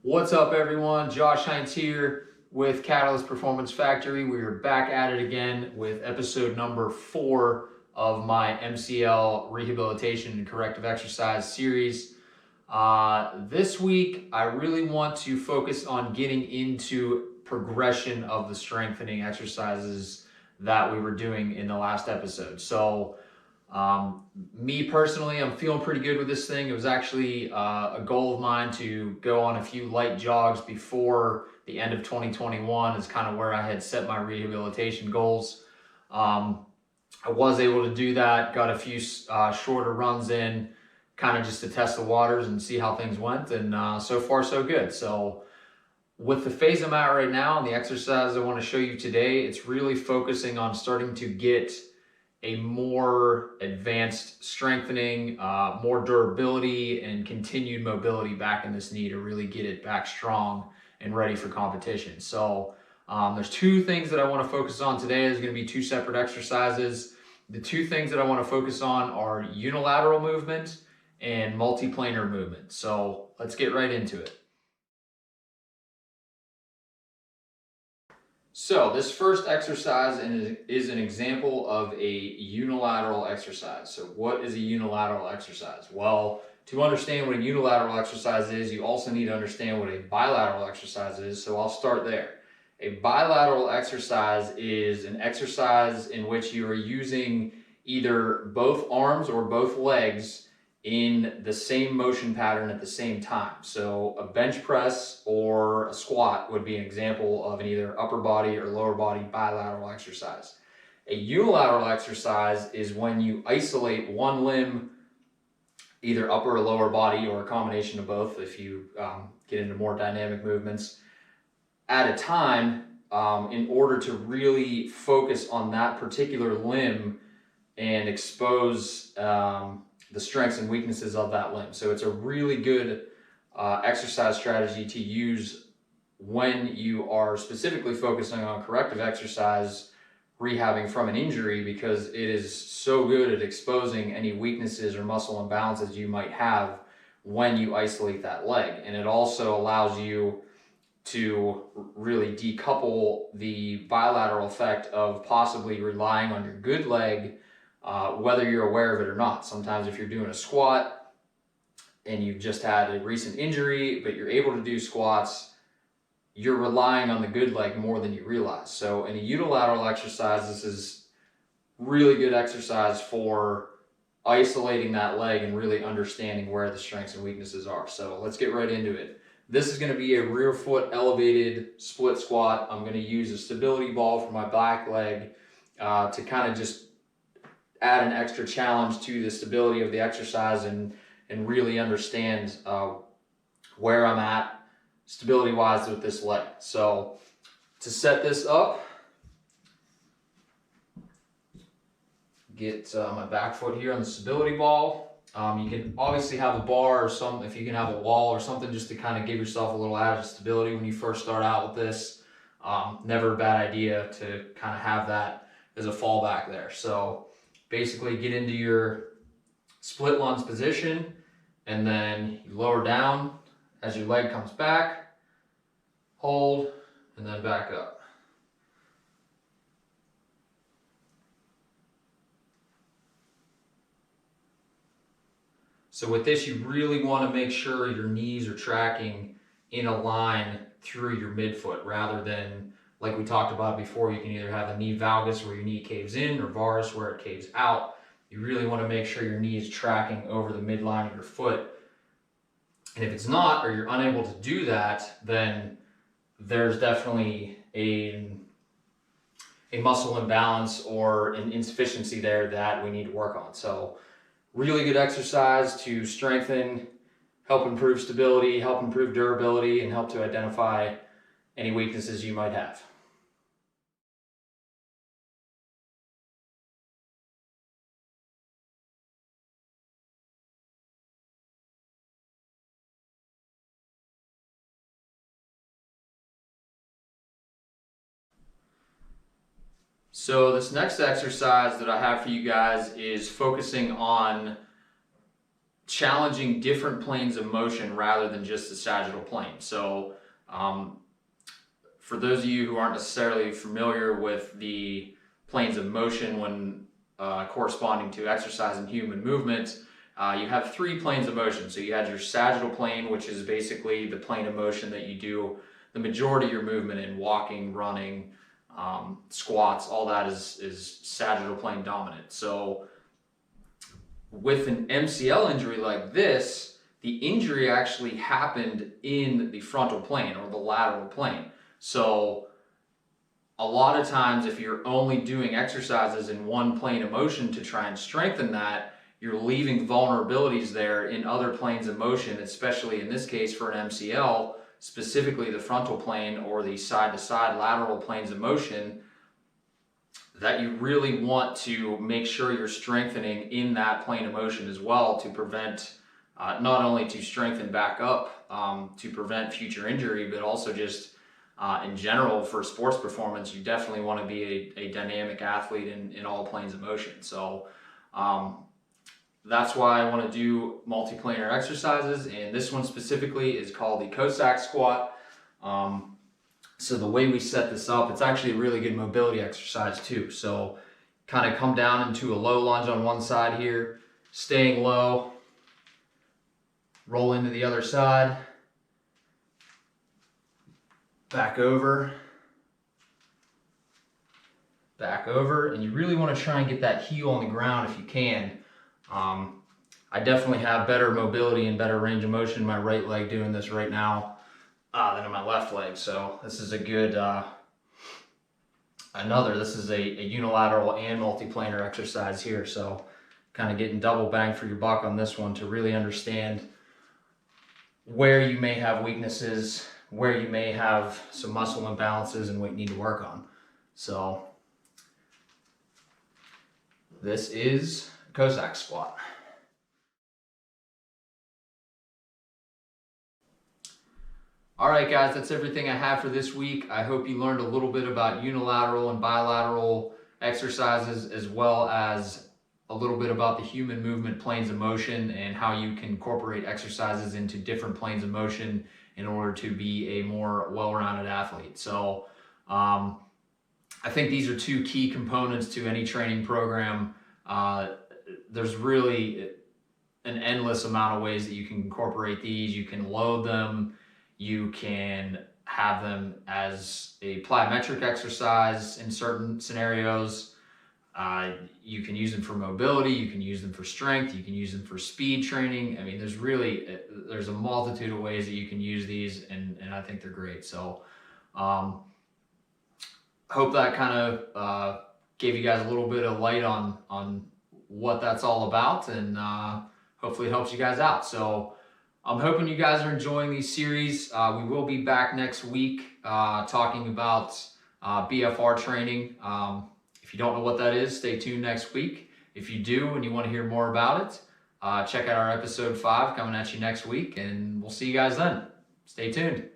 What's up, everyone? Josh Hines here with Catalyst Performance Factory. We are back at it again with episode number 4 of my MCL rehabilitation and corrective exercise series. This week, I really want to focus on getting into progression of the strengthening exercises that we were doing in the last episode. Me personally, I'm feeling pretty good with this thing. It was actually a goal of mine to go on a few light jogs before the end of 2021 is kind of where I had set my rehabilitation goals. I was able to do that, got a few shorter runs in, kind of just to test the waters and see how things went, and so far so good. So with the phase I'm at right now and the exercise I want to show you today, it's really focusing on starting to get a more advanced strengthening, more durability, and continued mobility back in this knee to really get it back strong and ready for competition. So there's two things that I want to focus on today. There's going to be two separate exercises. The two things that I want to focus on are unilateral movement and multi-planar movement. So let's get right into it. So this first exercise is an example of a unilateral exercise. So what is a unilateral exercise? Well, to understand what a unilateral exercise is, you also need to understand what a bilateral exercise is. So I'll start there. A bilateral exercise is an exercise in which you are using either both arms or both legs in the same motion pattern at the same time. So a bench press or a squat would be an example of an either upper body or lower body bilateral exercise. A unilateral exercise is when you isolate one limb, either upper or lower body, or a combination of both if you get into more dynamic movements, at a time in order to really focus on that particular limb and expose the strengths and weaknesses of that limb. So it's a really good exercise strategy to use when you are specifically focusing on corrective exercise, rehabbing from an injury, because it is so good at exposing any weaknesses or muscle imbalances you might have when you isolate that leg. And it also allows you to really decouple the bilateral effect of possibly relying on your good leg, whether you're aware of it or not. Sometimes if you're doing a squat and you've just had a recent injury, but you're able to do squats, you're relying on the good leg more than you realize. So in a unilateral exercise, this is really good exercise for isolating that leg and really understanding where the strengths and weaknesses are. So let's get right into it. This is going to be a rear foot elevated split squat. I'm going to use a stability ball for my back leg to kind of just add an extra challenge to the stability of the exercise and really understand where I'm at stability wise with this leg. So to set this up, get my back foot here on the stability ball. You can obviously have a bar or something, if you can have a wall or something, just to kind of give yourself a little added stability when you first start out with this. Never a bad idea to kind of have that as a fallback there. So basically get into your split lunge position and then you lower down as your leg comes back, hold, and then back up. So with this, you really want to make sure your knees are tracking in a line through your midfoot, rather than, like we talked about before, you can either have a knee valgus where your knee caves in or varus where it caves out. You really want to make sure your knee is tracking over the midline of your foot. And if it's not, or you're unable to do that, then there's definitely a muscle imbalance or an insufficiency there that we need to work on. So really good exercise to strengthen, help improve stability, help improve durability, and help to identify any weaknesses you might have. So this next exercise that I have for you guys is focusing on challenging different planes of motion rather than just the sagittal plane. So for those of you who aren't necessarily familiar with the planes of motion when corresponding to exercise and human movement, you have 3 planes of motion. So you had your sagittal plane, which is basically the plane of motion that you do the majority of your movement in: walking, running, squats, all that is sagittal plane dominant. So with an MCL injury like this, the injury actually happened in the frontal plane or the lateral plane. So a lot of times if you're only doing exercises in one plane of motion to try and strengthen that, you're leaving vulnerabilities there in other planes of motion, especially in this case for an MCL, specifically the frontal plane or the side-to-side lateral planes of motion, that you really want to make sure you're strengthening in that plane of motion as well to prevent, not only to strengthen back up to prevent future injury, but also just in general for sports performance, you definitely want to be a dynamic athlete in all planes of motion. So that's why I want to do multi-planar exercises, and this one specifically is called the Cossack squat. So the way we set this up, it's actually a really good mobility exercise too. So kind of come down into a low lunge on one side here, staying low, roll into the other side, back over, and you really want to try and get that heel on the ground if you can. I definitely have better mobility and better range of motion in my right leg doing this right now than in my left leg. So this is a good, this is a unilateral and multi-planar exercise here. So kind of getting double bang for your buck on this one to really understand where you may have weaknesses, where you may have some muscle imbalances and what you need to work on. So this is Cossack squat. All right, guys, that's everything I have for this week. I hope you learned a little bit about unilateral and bilateral exercises, as well as a little bit about the human movement planes of motion and how you can incorporate exercises into different planes of motion in order to be a more well-rounded athlete. So I think these are 2 key components to any training program. There's really an endless amount of ways that you can incorporate these. You can load them. You can have them as a plyometric exercise in certain scenarios. You can use them for mobility. You can use them for strength. You can use them for speed training. I mean, there's a multitude of ways that you can use these, and I think they're great. So hope that kind of gave you guys a little bit of light on what that's all about, and hopefully it helps you guys out. So I'm hoping you guys are enjoying these series. We will be back next week talking about BFR training. If you don't know what that is, stay tuned next week. If you do and you want to hear more about it, check out our episode 5 coming at you next week, and we'll see you guys then. Stay tuned.